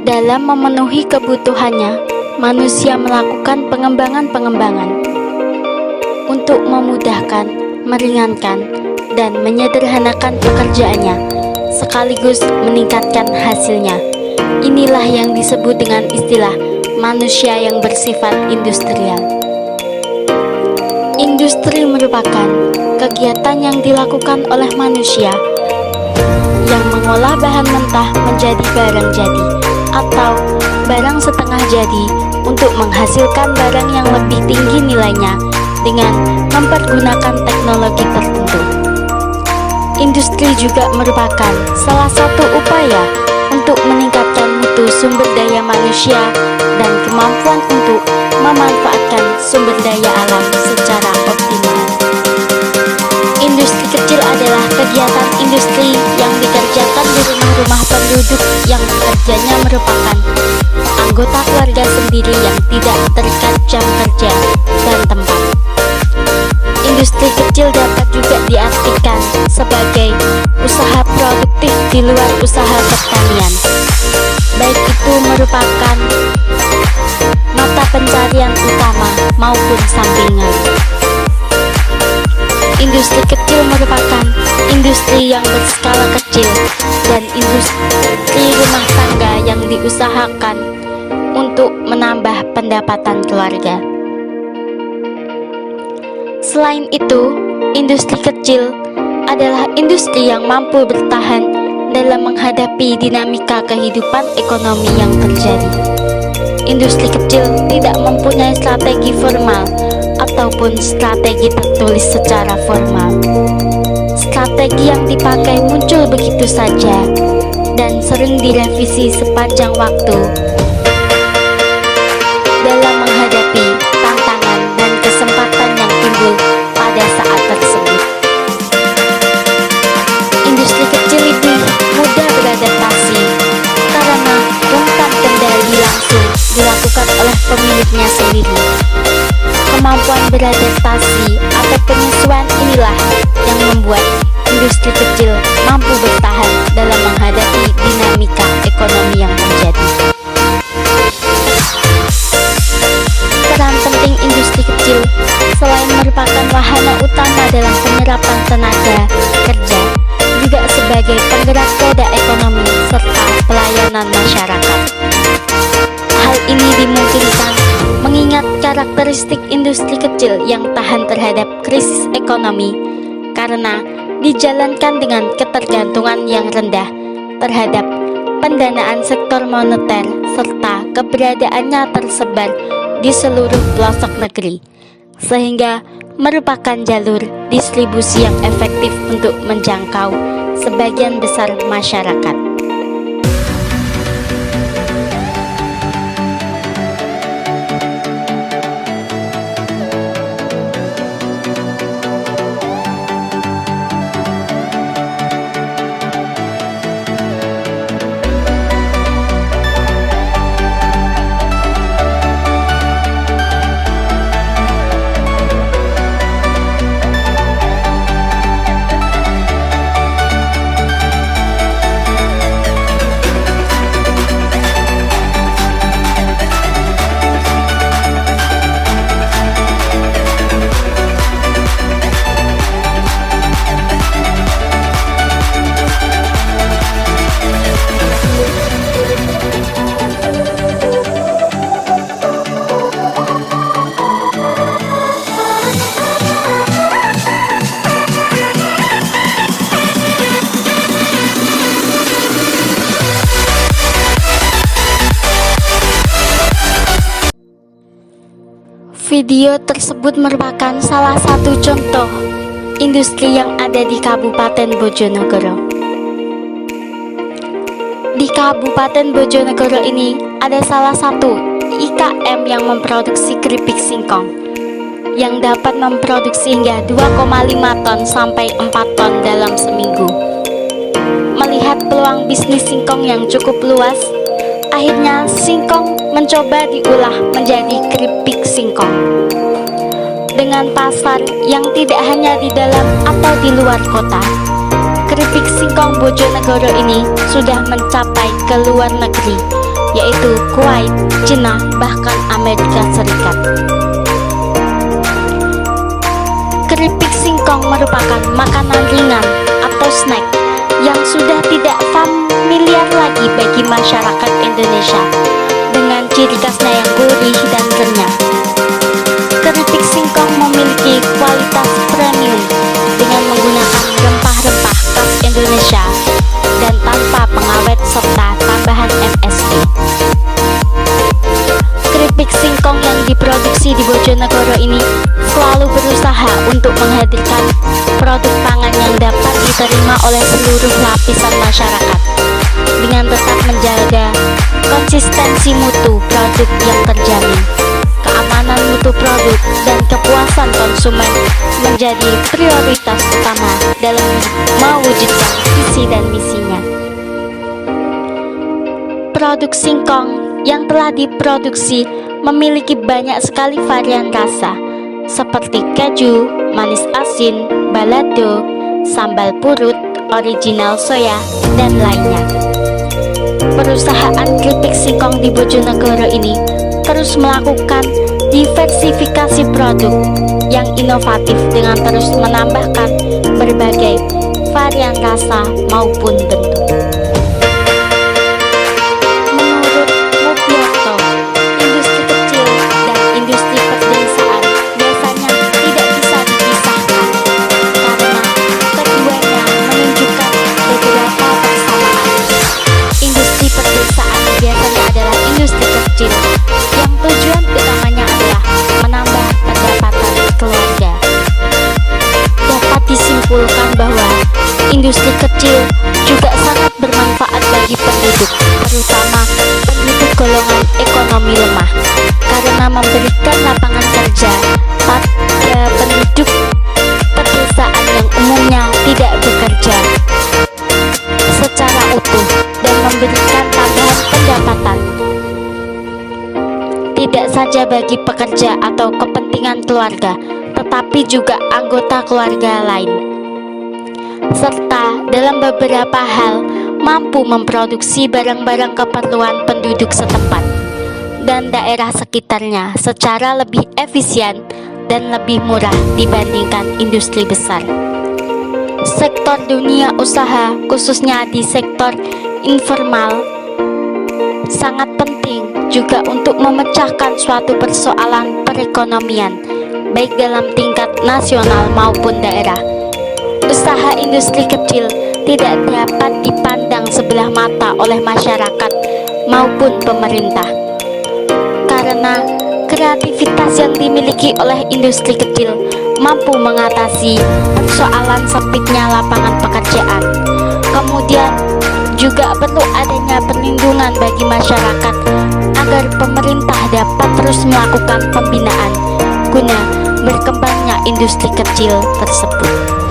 Dalam memenuhi kebutuhannya, manusia melakukan pengembangan-pengembangan untuk memudahkan, meringankan, dan menyederhanakan pekerjaannya, sekaligus meningkatkan hasilnya. Inilah yang disebut dengan istilah manusia yang bersifat industrial. Industri merupakan kegiatan yang dilakukan oleh manusia yang mengolah bahan mentah menjadi barang jadi atau barang setengah jadi untuk menghasilkan barang yang lebih tinggi nilainya dengan mempergunakan teknologi tertentu. Industri juga merupakan salah satu upaya untuk meningkatkan mutu sumber daya manusia dan kemampuan untuk memanfaatkan sumber daya alam secara optimal. Industri kecil adalah kegiatan industri yang dikerjakan di rumah-rumah penduduk yang pekerjanya merupakan anggota keluarga sendiri yang tidak terikat jam kerja dan tempat. Industri kecil dapat juga diartikan sebagai usaha produktif di luar usaha pertanian, baik itu merupakan mata pencarian utama maupun sampingan. Industri kecil merupakan industri yang berskala kecil dan industri rumah tangga yang diusahakan untuk menambah pendapatan keluarga. Selain itu, industri kecil adalah industri yang mampu bertahan dalam menghadapi dinamika kehidupan ekonomi yang terjadi. Industri kecil tidak mempunyai strategi formal ataupun strategi tertulis secara formal. Strategi yang dipakai muncul begitu saja dan sering direvisi sepanjang waktu dalam menghadapi tantangan dan kesempatan yang timbul pada saat tersebut. Industri kecil ini mudah beradaptasi karena rentan kendali langsung dilakukan oleh pemiliknya sendiri. Kemampuan beradaptasi atau penyesuaian inilah yang membuat industri kecil mampu bertahan dalam menghadapi dinamika ekonomi yang terjadi. Peran penting industri kecil selain merupakan wahana utama dalam penyerapan tenaga kerja, juga sebagai penggerak roda ekonomi serta pelayanan masyarakat. Hal ini dimungkinkan mengingat karakteristik industri kecil yang tahan terhadap krisis ekonomi karena dijalankan dengan ketergantungan yang rendah terhadap pendanaan sektor moneter serta keberadaannya tersebar di seluruh pelosok negeri, sehingga merupakan jalur distribusi yang efektif untuk menjangkau sebagian besar masyarakat. Video tersebut merupakan salah satu contoh industri yang ada di Kabupaten Bojonegoro. Di Kabupaten Bojonegoro ini ada salah satu IKM yang memproduksi keripik singkong yang dapat memproduksi hingga 2,5 ton sampai 4 ton dalam seminggu. Melihat peluang bisnis singkong yang cukup luas, akhirnya singkong mencoba diolah menjadi keripik singkong. Dengan pasar yang tidak hanya di dalam atau di luar kota, keripik singkong Bojonegoro ini sudah mencapai ke luar negeri, yaitu Kuwait, Cina, bahkan Amerika Serikat. Keripik singkong merupakan makanan ringan atau snack yang sudah tidak familiar lagi bagi masyarakat Indonesia dengan ciri khasnya yang gurih dan renyah. Keripik singkong memiliki kualitas premium dengan menggunakan rempah-rempah khas Indonesia dan tanpa pengawet serta tambahan MSG. Keripik singkong yang diproduksi di Bojonegoro ini selalu berusaha untuk menghadirkan produk pangan yang dapat diterima oleh seluruh lapisan masyarakat dengan tetap menjaga konsistensi mutu produk yang terjamin. Keamanan mutu produk dan kepuasan konsumen menjadi prioritas utama dalam mewujudkan visi dan misinya. Produk singkong yang telah diproduksi memiliki banyak sekali varian rasa seperti keju, manis asin, balado, sambal purut, original soya, dan lainnya. Perusahaan keripik singkong di Bojonegoro ini terus melakukan diversifikasi produk yang inovatif dengan terus menambahkan berbagai varian rasa maupun bentuk. Menurut Mubiarto, industri kecil dan industri pedesaan biasanya tidak bisa dipisahkan karena keduanya menunjukkan beberapa persamaan. Industri pedesaan biasanya adalah industri kecil yang tujuan utamanya adalah menambah pendapatan keluarga. Dapat disimpulkan bahwa industri kecil juga sangat bermanfaat bagi penduduk, terutama penduduk golongan ekonomi lemah, karena memberikan lapangan kerja pada penduduk pedesaan yang umumnya tidak bekerja secara utuh dan memberikan tambahan pendapatan tidak saja bagi pekerja atau kepentingan keluarga, tetapi juga anggota keluarga lain, serta dalam beberapa hal mampu memproduksi barang-barang keperluan penduduk setempat dan daerah sekitarnya secara lebih efisien dan lebih murah dibandingkan industri besar. Sektor dunia usaha, khususnya di sektor informal, sangat penting juga untuk memecahkan suatu persoalan perekonomian, baik dalam tingkat nasional maupun daerah. Usaha industri kecil tidak dapat dipandang sebelah mata oleh masyarakat maupun pemerintah, karena kreativitas yang dimiliki oleh industri kecil mampu mengatasi persoalan sempitnya lapangan pekerjaan. Kemudian juga perlu adanya perlindungan bagi masyarakat agar pemerintah dapat terus melakukan pembinaan guna berkembangnya industri kecil tersebut.